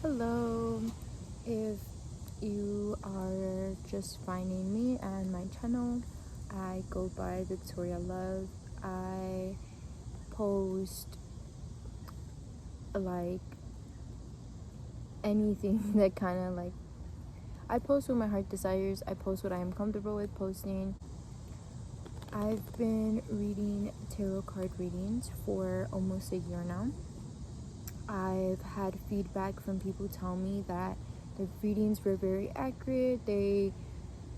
Hello, if you are just finding me and my channel, I go by Victoria Love. I post like anything that kind of like, I post what my heart desires, I post what I am comfortable with posting. I've been reading tarot card readings for almost a year now. I've had feedback from people tell me that the readings were very accurate. They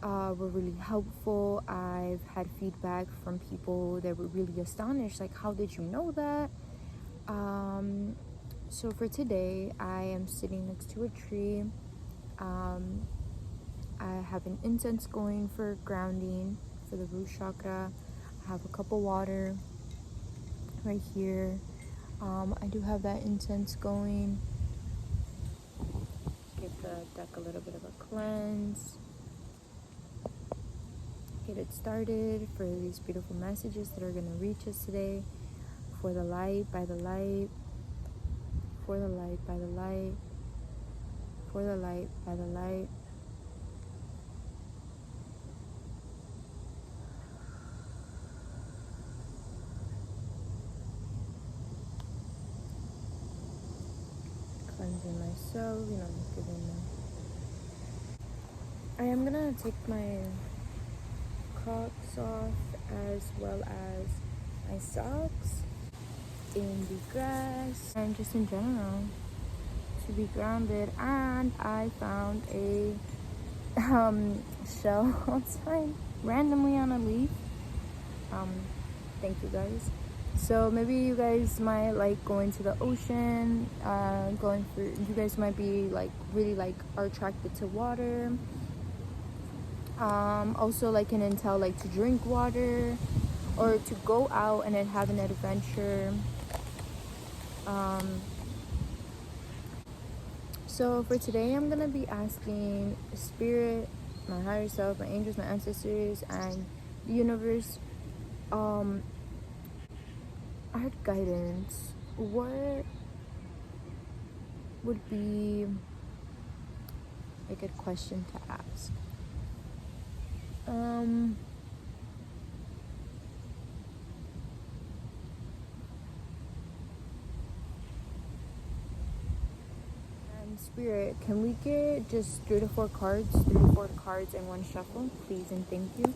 were really helpful. I've had feedback from people that were really astonished, like, how did you know that? So for today, I am sitting next to a tree. I have an incense going for grounding for the root chakra. I have a cup of water right here. I do have that incense going. Give the deck a little bit of a cleanse. Get it started for these beautiful messages that are going to reach us today. For the light, by the light. For the light, by the light. For the light, by the light. Cleansing myself, I am gonna take my Crocs off as well as my socks in the grass and just in general to be grounded. And I found a shell outside randomly on a leaf. Thank you guys. So maybe you guys might like going to the ocean, you guys might be like really like are attracted to water. Also like can entail like to drink water or to go out and then have an adventure. So for today, I'm gonna be asking spirit, my higher self, my angels, my ancestors, and the universe, our guidance. What would be a good question to ask? And spirit, can we get just 3 to 4 cards, 3 to 4 cards in one shuffle, please and thank you.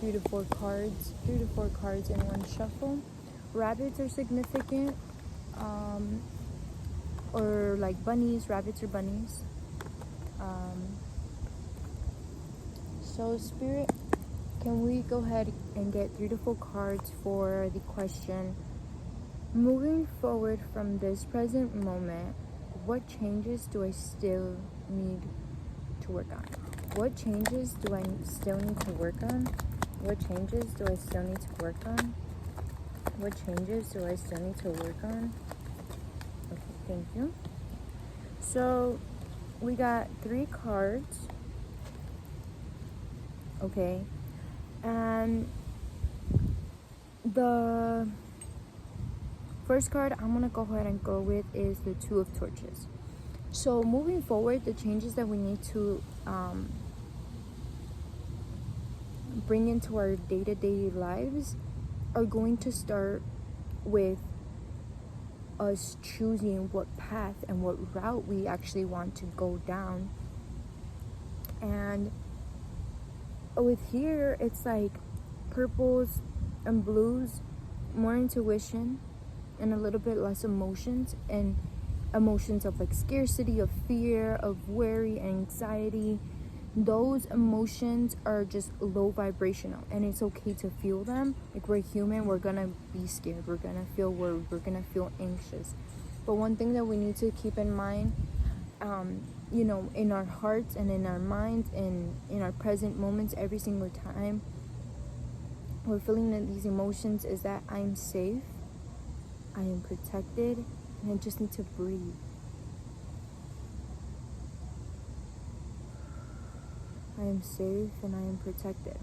3 to 4 cards, 3 to 4 cards in one shuffle. Rabbits are significant, or like bunnies, rabbits or bunnies. So spirit, can we go ahead and get 3 to 4 cards for the question, moving forward from this present moment, what changes do I still need to work on? What changes do I still need to work on? What changes do I still need to work on? What changes do I still need to work on? Okay, thank you. So we got 3 cards. Okay. And the first card I'm gonna go ahead and go with is the 2 of Torches. So moving forward, the changes that we need to bring into our day-to-day lives are going to start with us choosing what path and what route we actually want to go down. And with here, it's like purples and blues, more intuition and a little bit less emotions, and emotions of like scarcity, of fear, of worry, anxiety. Those emotions are just low vibrational, and it's okay to feel them. Like, we're human, we're gonna be scared, we're gonna feel worried, we're gonna feel anxious. But one thing that we need to keep in mind, in our hearts and in our minds and in our present moments, every single time we're feeling these emotions, is that I'm safe, I am protected, and I just need to breathe. I am safe and I am protected.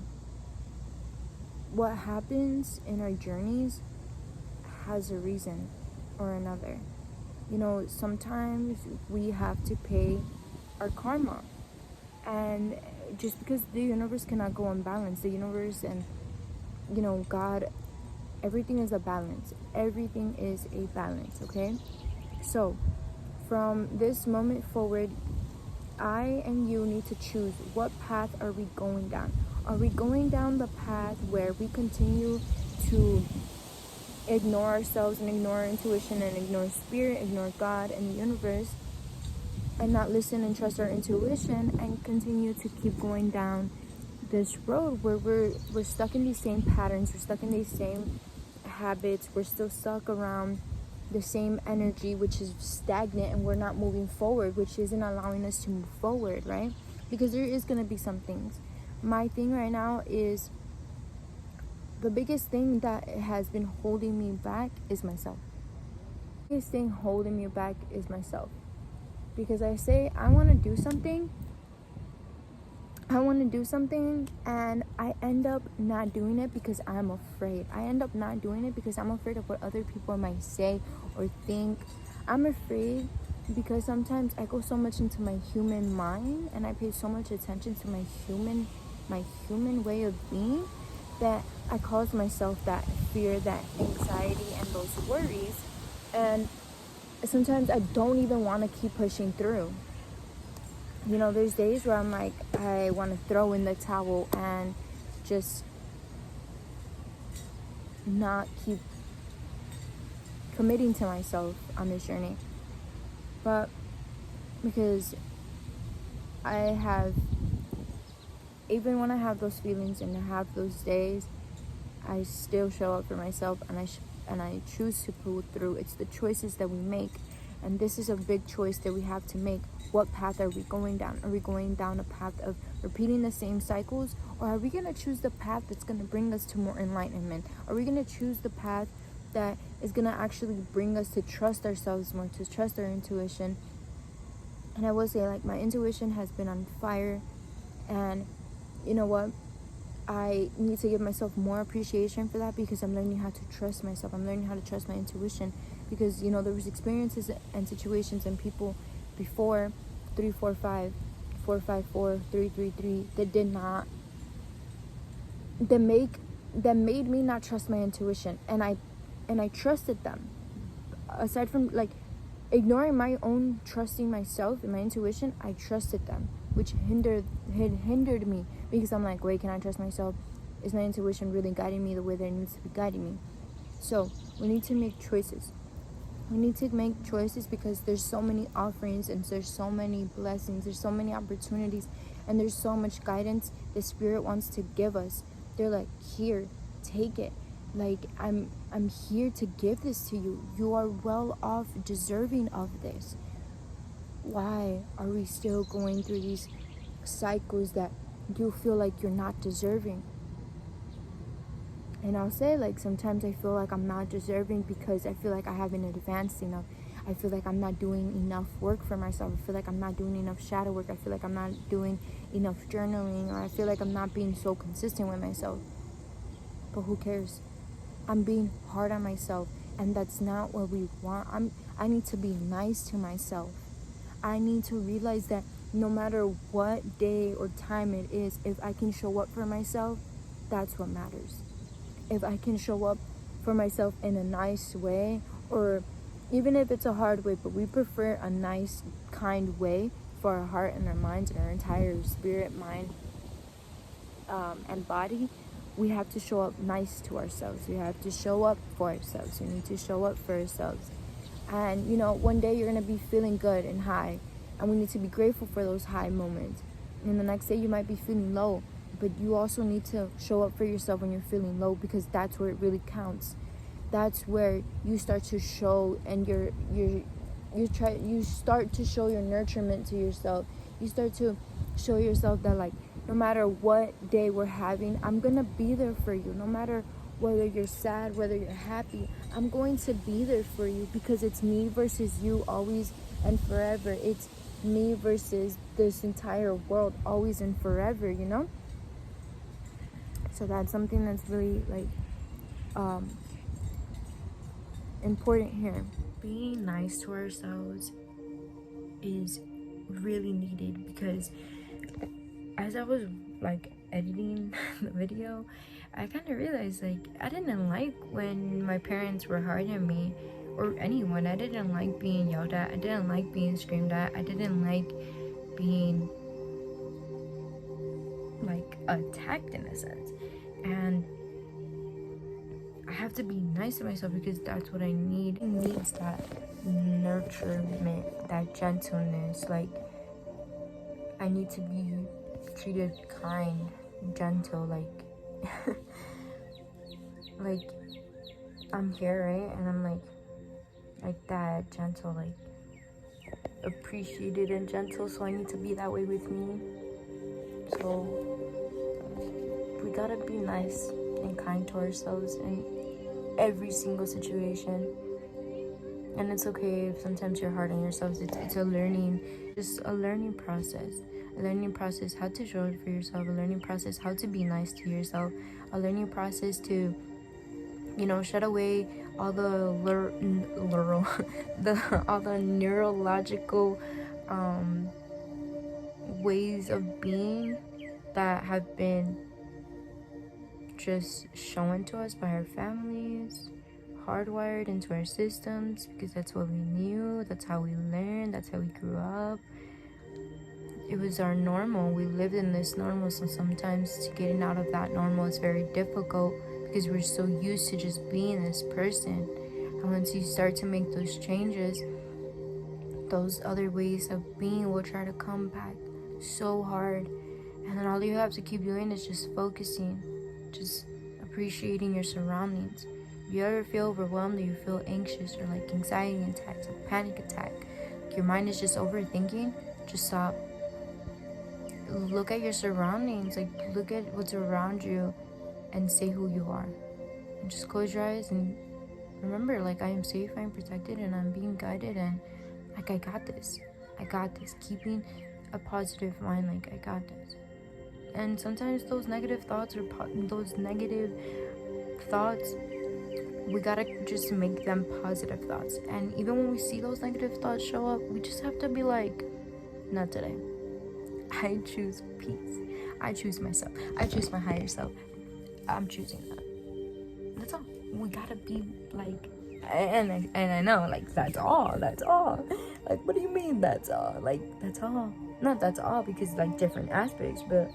What happens in our journeys has a reason or another. Sometimes we have to pay our karma. And just because the universe cannot go unbalanced, the universe and God, everything is a balance. Everything is a balance, okay? So from this moment forward, I and you need to choose, what path are we going down? Are we going down the path where we continue to ignore ourselves and ignore our intuition and ignore spirit, ignore God and the universe, and not listen and trust our intuition, and continue to keep going down this road where we're stuck in these same patterns, we're stuck in these same habits, we're still stuck around the same energy, which is stagnant, and we're not moving forward, which isn't allowing us to move forward, right? Because there is going to be some things. My thing right now is, the biggest thing that has been holding me back is myself. The biggest thing holding me back is myself. Because I say I want to do something, and I end up not doing it because I'm afraid. I end up not doing it because I'm afraid of what other people might say or think. I'm afraid because sometimes I go so much into my human mind, and I pay so much attention to my human way of being, that I cause myself that fear, that anxiety, and those worries. And sometimes I don't even want to keep pushing through. There's days where I'm like, I want to throw in the towel and just not keep committing to myself on this journey. But because even when I have those feelings and I have those days, I still show up for myself, and I choose to pull through. It's the choices that we make. And this is a big choice that we have to make. What path are we going down? Are we going down a path of repeating the same cycles? Or are we going to choose the path that's going to bring us to more enlightenment? Are we going to choose the path that is going to actually bring us to trust ourselves more, to trust our intuition? And I will say, my intuition has been on fire. And you know what? I need to give myself more appreciation for that, because I'm learning how to trust myself. I'm learning how to trust my intuition, because there was experiences and situations and people before 345 454 333 that made me not trust my intuition, and I trusted them. Aside from ignoring my own trusting myself and my intuition, I trusted them, which hindered me, because I'm like, wait, can I trust myself? Is my intuition really guiding me the way that it needs to be guiding me? So we need to make choices. We need to make choices, because there's so many offerings, and there's so many blessings, there's so many opportunities, and there's so much guidance the Spirit wants to give us. They're like, here, take it. I'm here to give this to you. You are well off, deserving of this. Why are we still going through these cycles that you feel like you're not deserving? And I'll say, sometimes I feel like I'm not deserving because I feel like I haven't advanced enough. I feel like I'm not doing enough work for myself. I feel like I'm not doing enough shadow work. I feel like I'm not doing enough journaling, or I feel like I'm not being so consistent with myself. But who cares? I'm being hard on myself, and that's not what we want. I need to be nice to myself. I need to realize that no matter what day or time it is, if I can show up for myself, that's what matters. If I can show up for myself in a nice way, or even if it's a hard way, but we prefer a nice, kind way for our heart and our minds and our entire spirit, mind, and body, we have to show up nice to ourselves. We have to show up for ourselves. We need to show up for ourselves. And, one day you're going to be feeling good and high, and we need to be grateful for those high moments. And the next day you might be feeling low, but you also need to show up for yourself when you're feeling low, because that's where it really counts. That's where you start to show, and you start to show your nurturement to yourself. You start to show yourself that no matter what day we're having, I'm gonna be there for you. No matter whether you're sad, whether you're happy, I'm going to be there for you, because it's me versus you, always and forever. It's me versus this entire world, always and forever, So that's something that's really important here. being nice to ourselves is really needed, because as I was like editing the video, I kind of realized like I didn't like when my parents were hard on me, or anyone. I didn't like being yelled at. I didn't like being screamed at. I didn't like being like attacked in a sense. And I have to be nice to myself because that's what I need. It needs that nurturement, that gentleness. Like, I need to be treated kind, gentle, like like I'm here, right? And I'm like that, gentle, like appreciated and gentle. So I need to be that way with me. So we gotta be nice and kind to ourselves in every single situation. And it's okay if sometimes you're hard on yourselves. It's a learning, just a learning process. A learning process how to show up for yourself. A learning process how to be nice to yourself. A learning process to, you know, shut away all the all the neurological ways of being that have been just shown to us by our families, hardwired into our systems, because that's what we knew, that's how we learned, that's how we grew up. It was our normal. We lived in this normal, so sometimes getting out of that normal is very difficult because we're so used to just being this person. And once you start to make those changes, those other ways of being will try to come back so hard. And then all you have to keep doing is just focusing, just appreciating your surroundings. If you ever feel overwhelmed, or you feel anxious, or like anxiety attacks, a panic attack, like your mind is just overthinking, just stop. Look at your surroundings, like look at what's around you and say who you are. And just close your eyes and remember, like, I am safe, I am protected, and I'm being guided, and like I got this. Keeping a positive mind, like I got this. And sometimes those negative thoughts, we gotta just make them positive thoughts. And even when we see those negative thoughts show up, we just have to be like, not today. I choose peace. I choose myself. I choose my higher self. I'm choosing that. That's all. We gotta be like, and I know, like, that's all. Like, what do you mean that's all? Like, that's all. Not that's all, because like different aspects, but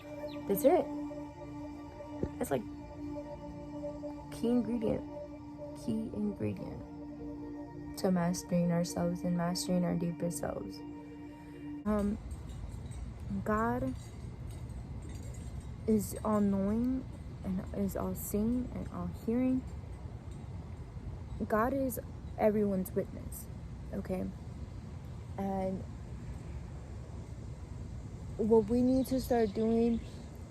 that's it. It's like key ingredient to mastering ourselves and mastering our deepest selves. God is all knowing and is all seeing and all hearing. God is everyone's witness, okay? And what we need to start doing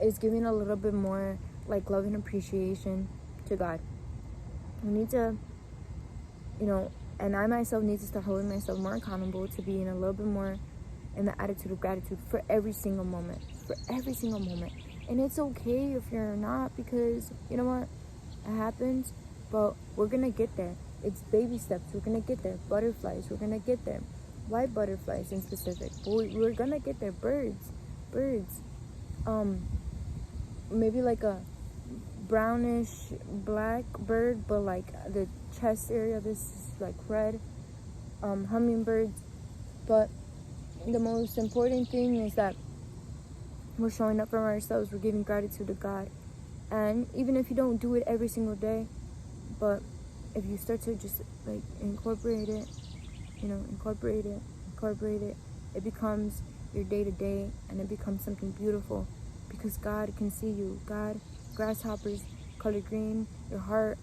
is giving a little bit more like love and appreciation to God. We need to, and I myself need to start holding myself more accountable to being a little bit more in the attitude of gratitude for every single moment. And it's okay if you're not, because you know what, it happens, but we're gonna get there. It's baby steps. We're gonna get there. Butterflies, we're gonna get there. White butterflies in specific, but we're gonna get there. Birds, maybe like a brownish black bird, but like the chest area, this is like red. Hummingbirds. But the most important thing is that we're showing up for ourselves. We're giving gratitude to God. And even if you don't do it every single day, but if you start to just like incorporate it, it becomes your day-to-day, and it becomes something beautiful, because God can see you. God, grasshoppers, color green, your heart,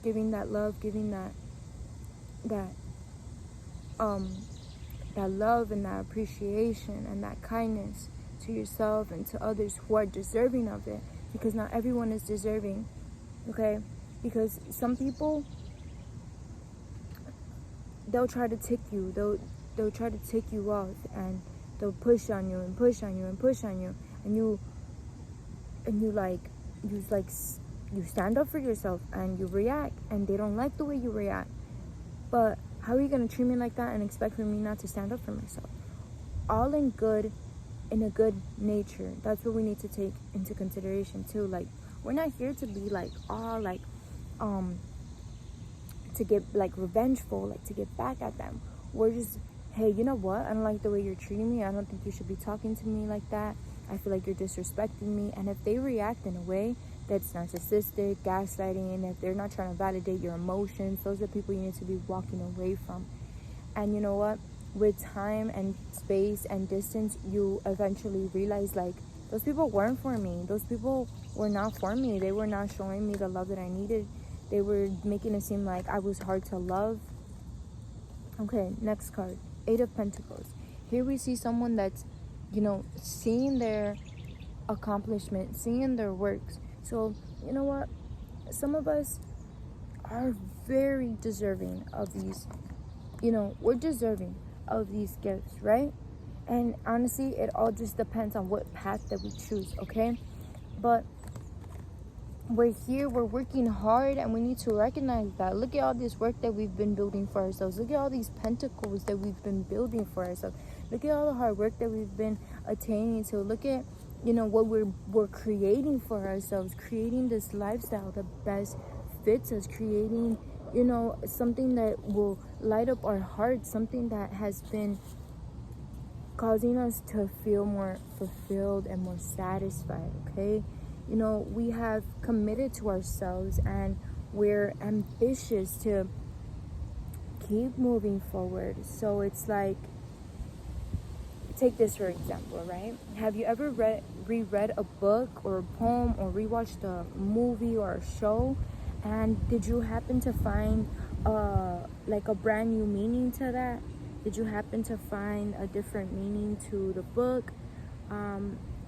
giving that love, giving that love and that appreciation and that kindness to yourself and to others who are deserving of it, because not everyone is deserving, okay? Because some people, they'll try to tick you, they'll try to tick you off, and they'll push on you and push on you and push on you, and you stand up for yourself and you react, and they don't like the way you react. But How are you going to treat me like that and expect for me not to stand up for myself? All in good, in a good nature. That's what we need to take into consideration too. Like, we're not here to be like all like to get like revengeful, like to get back at them. We're just, hey, you know what, I don't like the way you're treating me. I don't think you should be talking to me like that. I feel like you're disrespecting me. And if they react in a way that's narcissistic, gaslighting, and if they're not trying to validate your emotions, those are people you need to be walking away from. And you know what, with time and space and distance, you eventually realize like those people weren't for me. Those people were not for me. They were not showing me the love that I needed. They were making it seem like I was hard to love. Okay, next card, 8 of Pentacles. Here we see someone that's, seeing their accomplishment, seeing their works. So, you know what? Some of us are very deserving of these, we're deserving of these gifts, right? And honestly, it all just depends on what path that we choose, okay? But we're here, we're working hard, and we need to recognize that. Look at all this work that we've been building for ourselves. Look at all these pentacles that we've been building for ourselves. Look at all the hard work that we've been attaining to. Look at, what we're creating for ourselves, creating this lifestyle that best fits us, creating, something that will light up our hearts, something that has been causing us to feel more fulfilled and more satisfied, okay? We have committed to ourselves, and we're ambitious to keep moving forward. So it's like, take this for example, right? Have you ever reread a book or a poem or rewatched a movie or a show, and did you happen to find like a brand new meaning to that? Did you happen to find a different meaning to the book,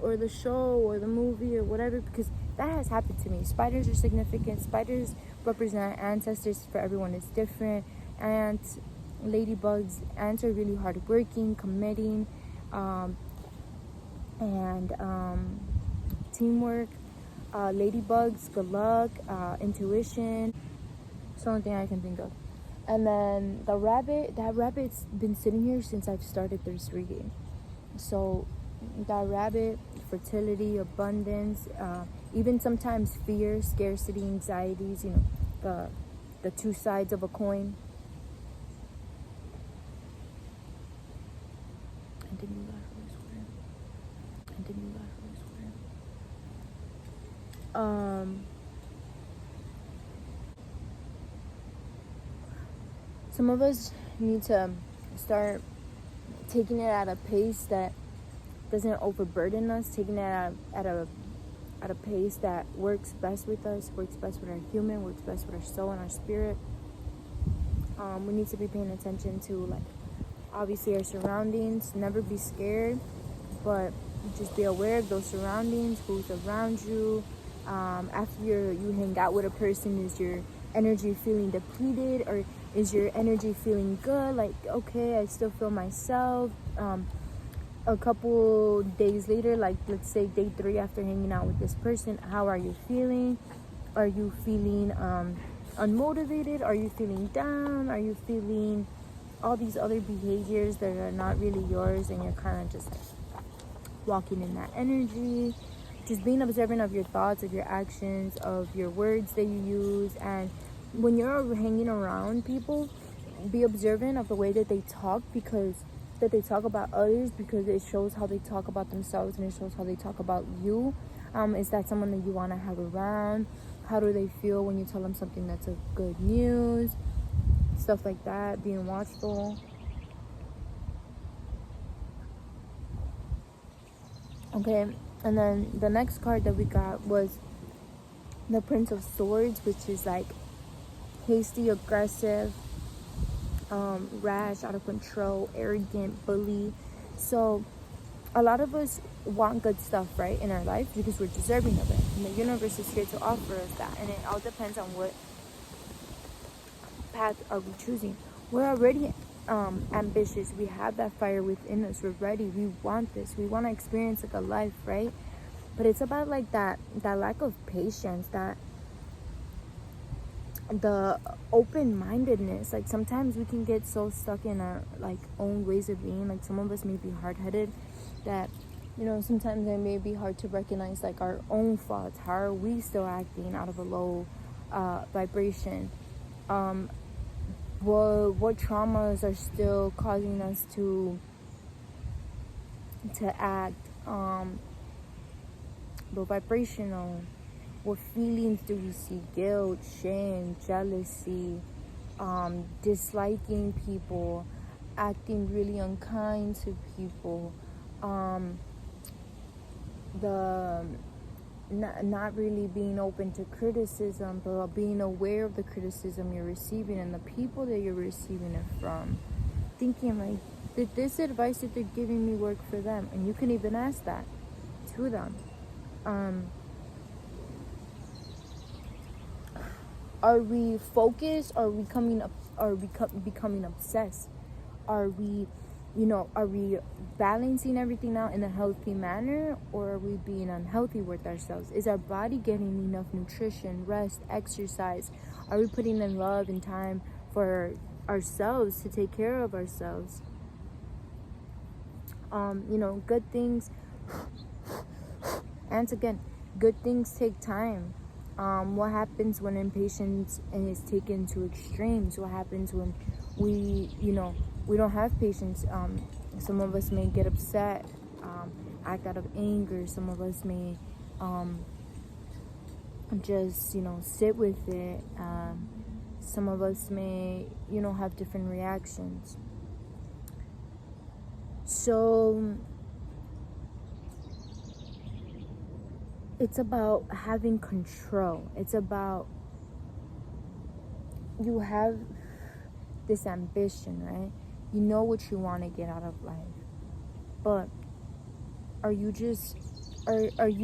or the show or the movie or whatever? Because that has happened to me. Spiders are significant. Spiders represent ancestors. For everyone it's different. Ants, ladybugs. Ants are really hardworking, committing, and teamwork. Ladybugs, good luck, intuition. It's the only thing I can think of. And then the rabbit, that rabbit's been sitting here since I've started this reading. So that rabbit, fertility, abundance, even sometimes fear, scarcity, anxieties, the two sides of a coin. Some of us need to start taking it at a pace that doesn't overburden us, taking it at a pace that works best with us, works best with our human, works best with our soul and our spirit. We need to be paying attention to, like, obviously our surroundings. Never be scared, but just be aware of those surroundings, who's around you. After you hang out with a person, is your energy feeling depleted, or is your energy feeling good? Like, okay, I still feel myself. A couple days later, like let's say day 3 after hanging out with this person, how are you feeling? Are you feeling unmotivated? Are you feeling down? Are you feeling all these other behaviors that are not really yours, and you're kind of just walking in that energy? Just being observant of your thoughts, of your actions, of your words that you use. And when you're hanging around people, be observant of the way that they talk, because that they talk about others, because it shows how they talk about themselves, and it shows how they talk about you. Is that someone that you want to have around? How do they feel when you tell them something that's a good news? Stuff like that. Being watchful. Okay, and then the next card that we got was the Prince of Swords, which is like hasty, aggressive, rash, out of control, arrogant, bully. So a lot of us want good stuff, right, in our life, because we're deserving of it, and the universe is here to offer us that. And it all depends on what path are we choosing. We're already ambitious. We have that fire within us. We're ready. We want this. We want to experience like a life, right? But it's about like that lack of patience, that the open-mindedness. Like sometimes we can get so stuck in our like own ways of being. Like some of us may be hard-headed that, you know, sometimes it may be hard to recognize like our own faults. How are we still acting out of a low vibration? What traumas are still causing us to act low vibrational? What feelings do we see? Guilt, shame, jealousy, disliking people, acting really unkind to people, the not really being open to criticism, but being aware of the criticism you're receiving and the people that you're receiving it from. Thinking like, did this advice that they're giving me work for them? And you can even ask that to them. Are we focused? Are we becoming obsessed? Are we, are we balancing everything out in a healthy manner, or are we being unhealthy with ourselves? Is our body getting enough nutrition, rest, exercise? Are we putting in love and time for ourselves to take care of ourselves? Good things, and again, good things take time. What happens when impatience is taken to extremes? What happens when we don't have patience? Some of us may get upset, act out of anger. Some of us may just sit with it. Some of us may have different reactions. So it's about having control. It's about, you have this ambition, right? You know what you want to get out of life, but are you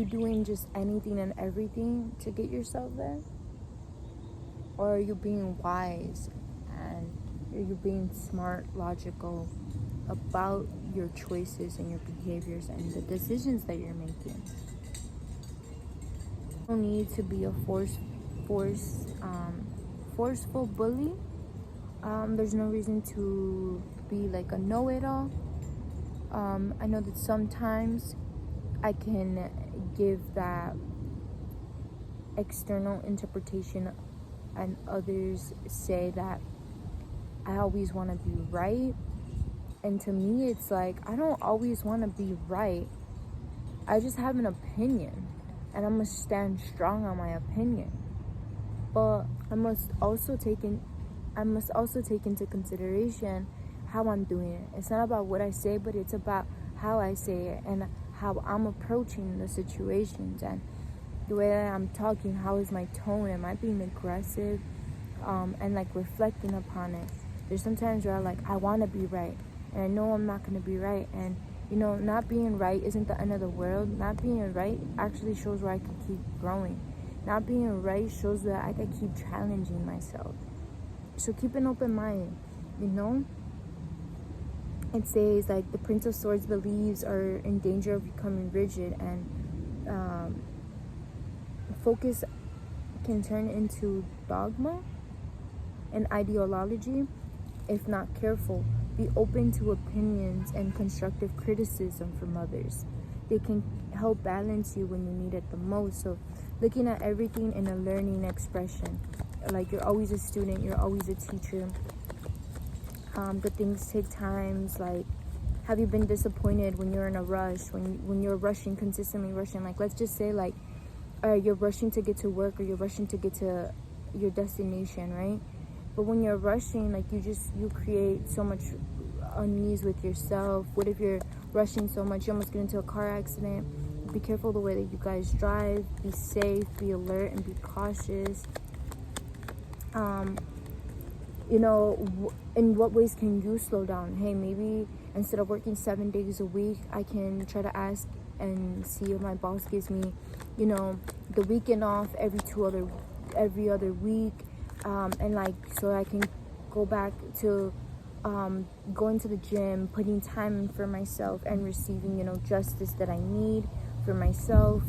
doing just anything and everything to get yourself there? Or are you being wise, and are you being smart, logical about your choices and your behaviors and the decisions that you're making? You don't need to be a forceful bully. There's no reason to be like a know-it-all. I know that sometimes I can give that external interpretation, and others say that I always want to be right. And to me, it's like, I don't always want to be right. I just have an opinion, and I'm going to stand strong on my opinion. But I must also take into consideration how I'm doing it. It's not about what I say, but it's about how I say it and how I'm approaching the situations and the way that I'm talking. How is my tone? Am I being aggressive? And like reflecting upon it. There's sometimes where I want to be right, and I know I'm not going to be right. And not being right isn't the end of the world. Not being right actually shows where I can keep growing. Not being right shows that I can keep challenging myself. So keep an open mind, It says like the Prince of Swords believes are in danger of becoming rigid, and focus can turn into dogma and ideology if not careful. Be open to opinions and constructive criticism from others. They can help balance you when you need it the most. So looking at everything in a learning expression. Like, you're always a student, you're always a teacher. Good things take time. Like, have you been disappointed when you're in a rush, when you're rushing, consistently rushing? Like, let's just say you're rushing to get to work, or you're rushing to get to your destination, right? But when you're rushing, like, you create so much unease with yourself. What if you're rushing so much you almost get into a car accident? Be careful the way that you guys drive. Be safe, be alert, and be cautious. In what ways can you slow down? Hey, maybe instead of working 7 days a week, I can try to ask and see if my boss gives me, the weekend off every other week, and so I can go back to going to the gym, putting time in for myself, and receiving, justice that I need for myself.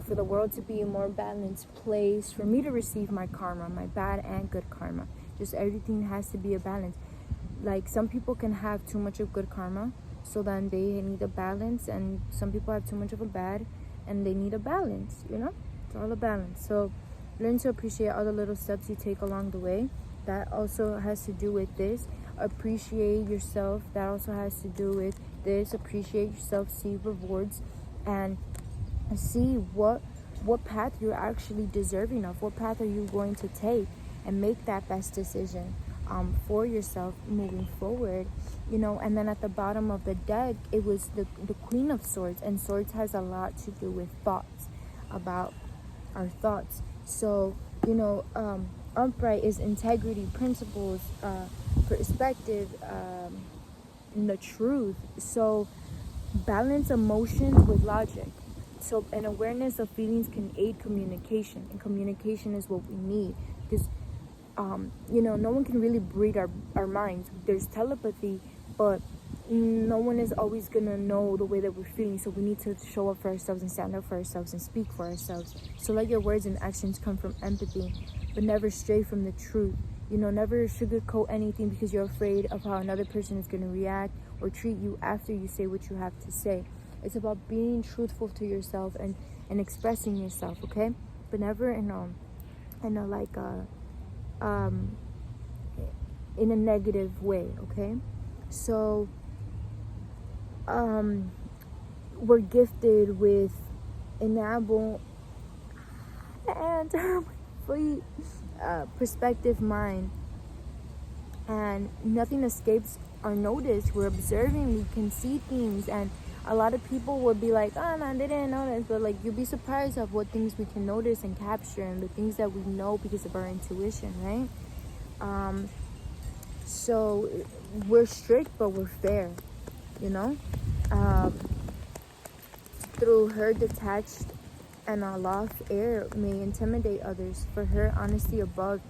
for the world to be a more balanced place, for me to receive my karma, my bad and good karma. Just everything has to be a balance. Like, some people can have too much of good karma, so then they need a balance, and some people have too much of a bad, and they need a balance, It's all a balance. So learn to appreciate all the little steps you take along the way. That also has to do with this. Appreciate yourself. That also has to do with this. Appreciate yourself, see rewards, and see what path you're actually deserving of. What path are you going to take, and make that best decision for yourself moving forward. And then at the bottom of the deck, it was the Queen of Swords, and Swords has a lot to do with thoughts, about our thoughts. So upright is integrity, principles, perspective, and the truth. So balance emotions with logic. So an awareness of feelings can aid communication, and communication is what we need, because no one can really read our minds. There's telepathy, but no one is always gonna know the way that we're feeling. So we need to show up for ourselves and stand up for ourselves and speak for ourselves. So let your words and actions come from empathy, but never stray from the truth. Never sugarcoat anything because you're afraid of how another person is gonna react or treat you after you say what you have to say. It's about being truthful to yourself and expressing yourself, okay? But never in a negative way, okay? So we're gifted with enable and perspective mind, and nothing escapes our notice. We're observing, we can see things, and a lot of people would be like, oh no, they didn't notice, but like, you'd be surprised of what things we can notice and capture, and the things that we know because of our intuition, right? So we're strict, but we're fair, through her detached and aloft air may intimidate others. For her, honesty above,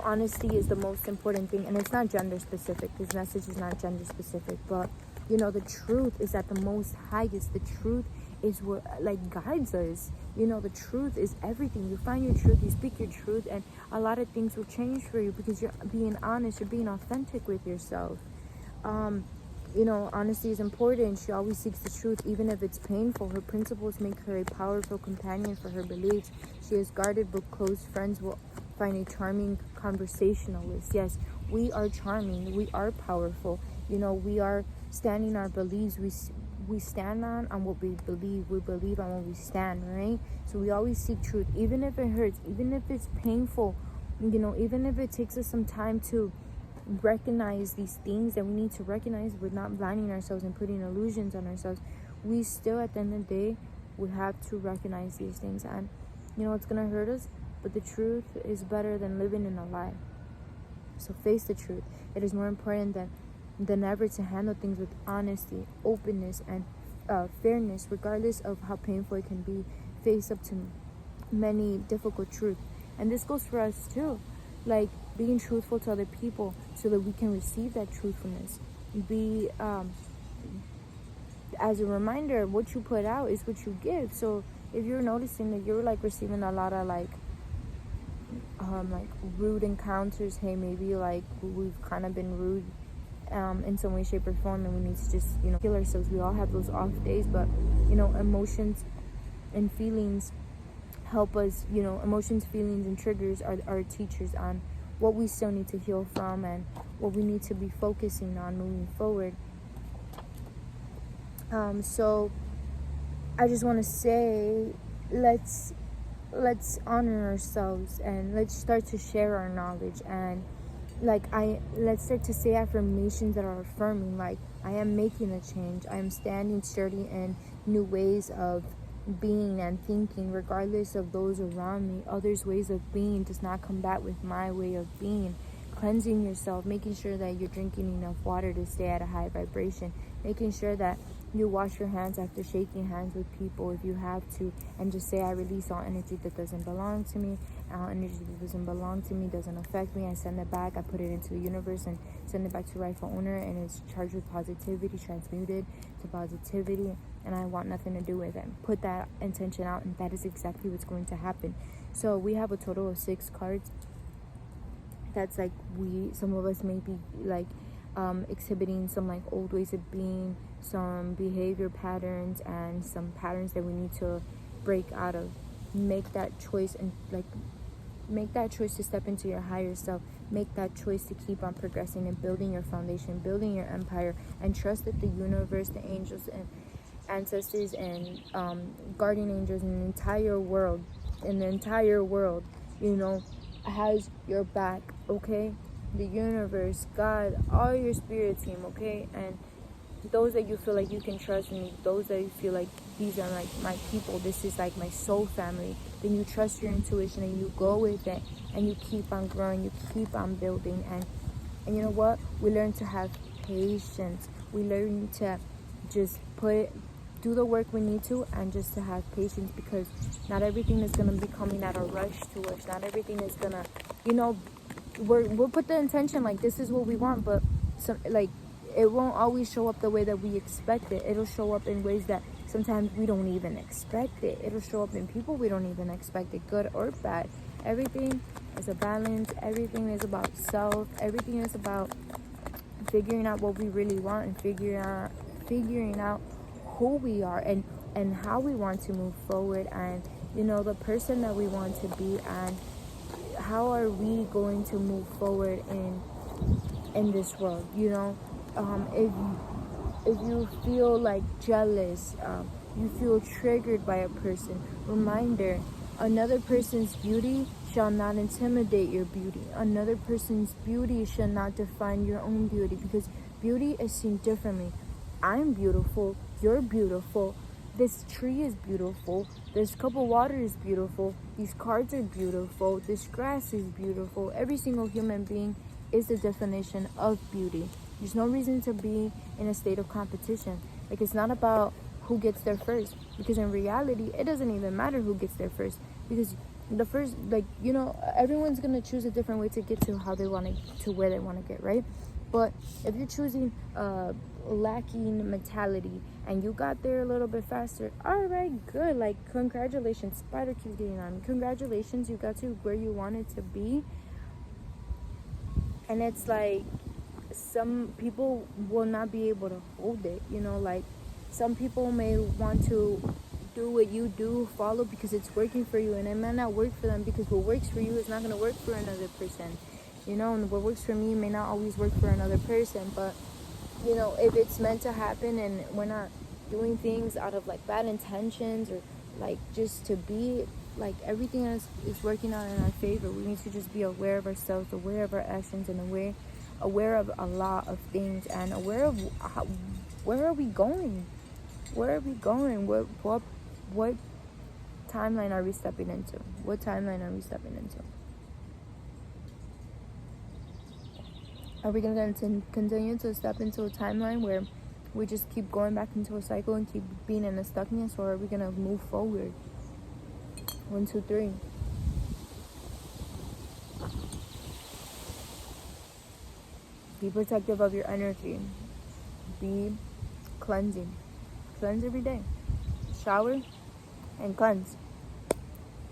honesty is the most important thing, and it's not gender specific. This message is not gender specific, but the truth is at the most highest. The truth is what guides us. The truth is everything. You find your truth, you speak your truth, and a lot of things will change for you because you're being honest, you're being authentic with yourself. Honesty is important. She always seeks the truth, even if it's painful. Her principles make her a powerful companion for her beliefs. She is guarded, but close friends will find a charming conversationalist. Yes, we are charming. We are powerful. We are standing our beliefs. We stand on what we believe. We believe on what we stand, right? So we always seek truth, even if it hurts, even if it's painful, even if it takes us some time to recognize these things that we need to recognize. We're not blinding ourselves and putting illusions on ourselves. We still, at the end of the day, we have to recognize these things. And it's gonna hurt us, but the truth is better than living in a lie. So face the truth. It is more important than ever to handle things with honesty, openness, and fairness, regardless of how painful it can be. Face up to many difficult truths. And this goes for us too, like being truthful to other people so that we can receive that truthfulness. Be as a reminder, what you put out is what you give. So if you're noticing that you're receiving a lot of rude encounters, hey, maybe we've kind of been rude in some way, shape, or form, and we need to just heal ourselves. We all have those off days, but emotions and feelings help us. Emotions, feelings, and triggers are teachers on what we still need to heal from and what we need to be focusing on moving forward. So I just want to say, let's honor ourselves, and let's start to share our knowledge, and let's start to say affirmations that are affirming, like, I am making a change, I am standing sturdy in new ways of being and thinking, regardless of those around me. Others' ways of being does not combat with my way of being. Cleansing yourself, making sure that you're drinking enough water to stay at a high vibration, making sure that You wash your hands after shaking hands with people if you have to, and just say, I release all energy that doesn't belong to me. All energy that doesn't belong to me doesn't affect me. I send it back. I put it into the universe and send it back to rightful owner, and it's charged with positivity, transmuted to positivity, and I want nothing to do with it. Put that intention out, and that is exactly what's going to happen. So we have a total of 6 cards. That's like some of us may be like exhibiting some like old ways of being, some behavior patterns, and some patterns that we need to break out of. Make that choice, and like make that choice to step into your higher self. Make that choice to keep on progressing and building your foundation, building your empire, and trust that the universe, the angels and ancestors and guardian angels and the entire world, you know, has your back, okay? The universe, God, all your spirit team, okay? And those that you feel like you can trust, and those that you feel like these are like my people, this is like my soul family, then you trust your intuition and you go with it, and you keep on growing, you keep on building. And you know what? We learn to have patience. We learn to just do the work we need to, and just to have patience, because not everything is going to be coming at a rush to us. Not everything is going to, we'll put the intention like this is what we want, but like it won't always show up the way that we expect it. It'll show up in ways that sometimes we don't even expect it. It'll show up in people we don't even expect it, good or bad. Everything is a balance. Everything is about self. Everything is about figuring out what we really want, and figuring out who we are, and how we want to move forward, and the person that we want to be, and how are we going to move forward in this world. If you feel like jealous, you feel triggered by a person, reminder, another person's beauty shall not intimidate your beauty. Another person's beauty shall not define your own beauty, because beauty is seen differently. I'm beautiful, you're beautiful, this tree is beautiful, this cup of water is beautiful, these cards are beautiful, this grass is beautiful. Every single human being is the definition of beauty. There's no reason to be in a state of competition. Like, it's not about who gets there first, because in reality, it doesn't even matter who gets there first, because the first, everyone's gonna choose a different way to get to how they want to where they want to get, right? But if you're choosing lacking mentality and you got there a little bit faster, all right, good. Like, congratulations. Spider keeps getting on me. Congratulations, you got to where you wanted to be. And it's like, some people will not be able to hold it. Like, some people may want to do what you do, follow because it's working for you, and it might not work for them, because what works for you is not going to work for another person. And what works for me may not always work for another person. But if it's meant to happen, and we're not doing things out of like bad intentions, or like just to be, like, everything is working out in our favor. We need to just be aware of ourselves, aware of our actions, and aware of a lot of things, and aware of where are we going? What timeline are we stepping into? What timeline are we stepping into? Are we going to continue to step into a timeline where we just keep going back into a cycle and keep being in a stuckness, or are we going to move forward? 1, 2, 3. Be protective of your energy. Be cleansing. Cleanse every day. Shower and cleanse.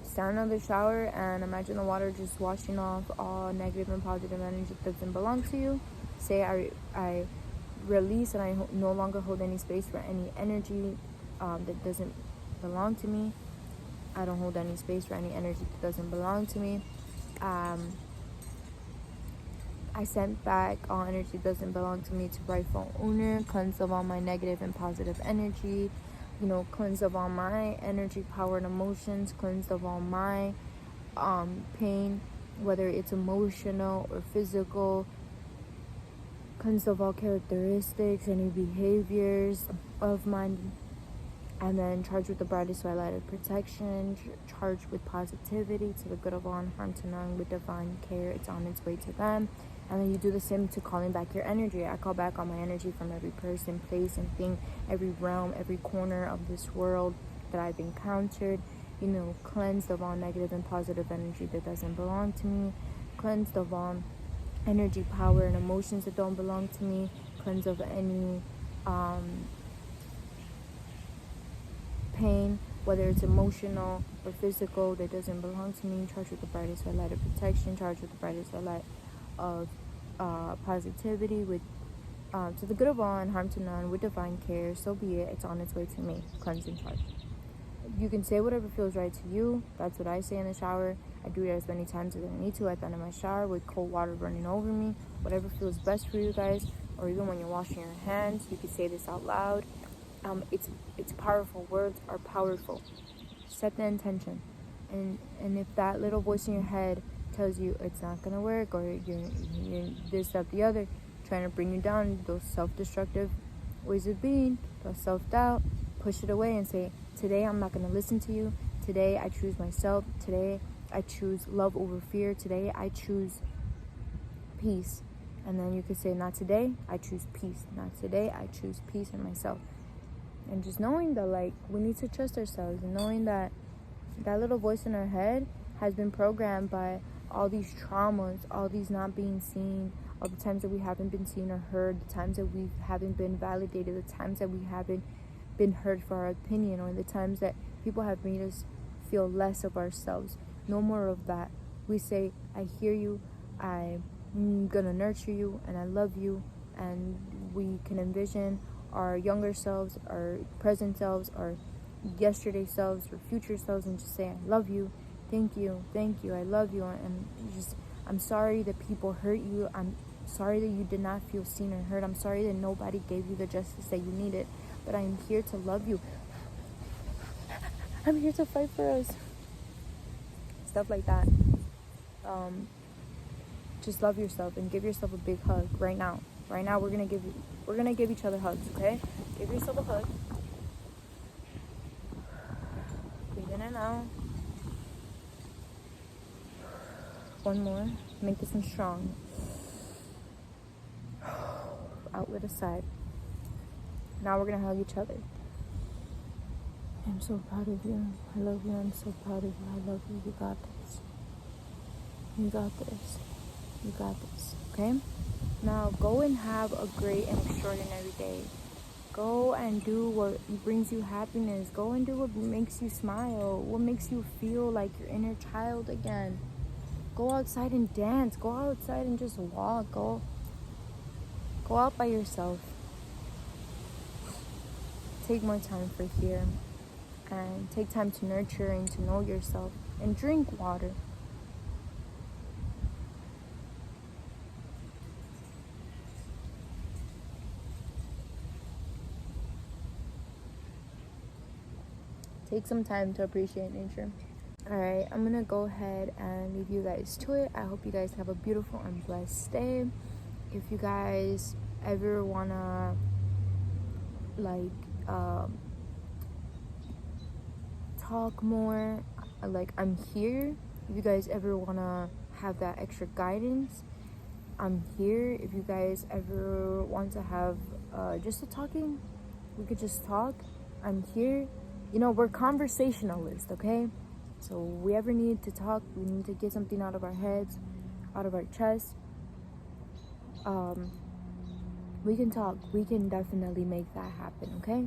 Stand under the shower and imagine the water just washing off all negative and positive energy that doesn't belong to you. Say, I release, and I no longer hold any space for any energy that doesn't belong to me. I don't hold any space for any energy that doesn't belong to me. I sent back all energy that doesn't belong to me to rightful owner. Cleanse of all my negative and positive energy. Cleanse of all my energy, power, and emotions. Cleanse of all my pain, whether it's emotional or physical. Cleanse of all characteristics, any behaviors of mine. And then charged with the brightest white light of protection. Charged with positivity to the good of all and harm to none, with divine care. It's on its way to them. And then you do the same to calling back your energy. I call back all my energy from every person, place, and thing, every realm, every corner of this world that I've encountered. Cleansed of all negative and positive energy that doesn't belong to me. Cleansed of all energy, power, and emotions that don't belong to me. Cleansed of any pain, whether it's emotional or physical, that doesn't belong to me. Charged with the brightest red light of protection. Charged with the brightest red light of positivity, with to the good of all and harm to none, with divine care. So be it. It's on its way to me. Cleansed and charged. You can say whatever feels right to you. That's what I say in the shower. I do it as many times as I need to at the end of my shower with cold water running over me. Whatever feels best for you guys. Or even when you're washing your hands, you can say this out loud. It's powerful. Words are powerful. Set the intention. And if that little voice in your head tells you it's not gonna work, or you're this, that, the other, trying to bring you down, those self-destructive ways of being, those self-doubt, push it away and say, today I'm not gonna listen to you. Today I choose myself. Today I choose love over fear. Today I choose peace. And then you could say, not today, I choose peace. Not today, I choose peace in myself. And just knowing that, like, we need to trust ourselves, and knowing that that little voice in our head has been programmed by all these traumas, all these not being seen, all the times that we haven't been seen or heard, the times that we haven't been validated, the times that we haven't been heard for our opinion, or the times that people have made us feel less of ourselves. No more of that. We say, I hear you, I'm gonna nurture you, and I love you, and we can envision our younger selves, our present selves, our yesterday selves, or future selves, and just say, I love you, thank you, I love you, and just, I'm sorry that people hurt you, I'm sorry that you did not feel seen or heard, I'm sorry that nobody gave you the justice that you needed, but I'm here to love you, I'm here to fight for us, stuff like that. Just love yourself and give yourself a big hug right now. Right now, we're gonna give each other hugs, okay? Give yourself a hug. Breathe in and out. One more. Make this one strong. Out with a sigh. Now we're gonna hug each other. I'm so proud of you. I love you. I'm so proud of you. I love you. You got this. You got this. You got this. Okay? Now go and have a great and extraordinary day. Go and do what brings you happiness. Go and do what makes you smile. What makes you feel like your inner child again. Go outside and dance. Go outside and just walk. Go out by yourself. Take more time for here. And take time to nurture and to know yourself. And drink water. Take some time to appreciate nature. Alright, I'm gonna go ahead and leave you guys to it. I hope you guys have a beautiful and blessed day. If you guys ever wanna talk more, I'm here. If you guys ever wanna have that extra guidance, I'm here. If you guys ever want to have just a talking, we could just talk, I'm here. We're conversationalists, okay? So we ever need to talk, we need to get something out of our heads, out of our chest, we can talk. We can definitely make that happen, okay?